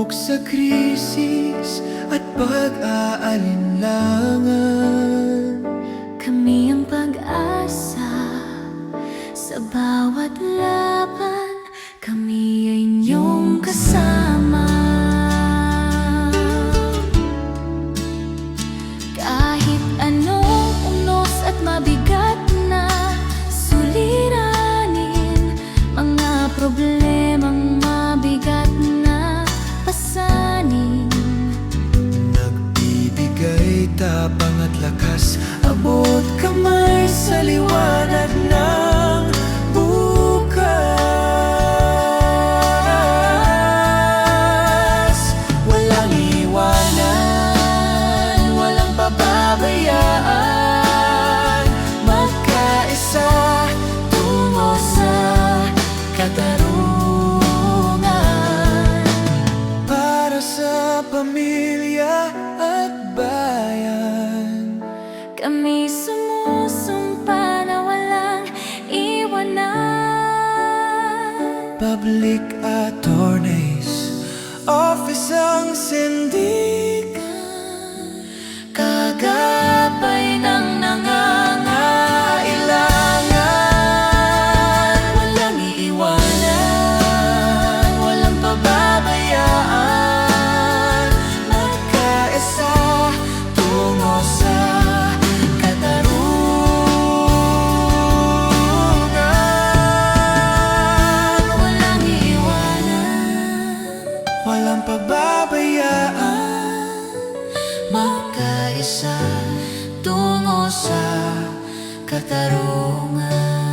Subok sa krisis at pag-aalinlangan. Kami ang pag-asa sa bawat laban. Kami ay inyong kasama. Kahit anong unos at mabigat na suliranin, mga problemang mabigat na pasanin, nagbibigay tapang at lakas, abot kamay sa liwanag ng bukas. Walang iwanan, walang pababayaan, magkaisa tungo sa katarungan. Para sa pamilya at bayan, kami sumusumpa na walang iwanan. Public attorneys, office ang sindikan, kagabay ng nangangailangan. Walang iiwanan, walang pababayaan, magkaisa tungo sa katarungan. Walang iiwanan, Walang pababayaan, magkaisa tungo sa katarungan.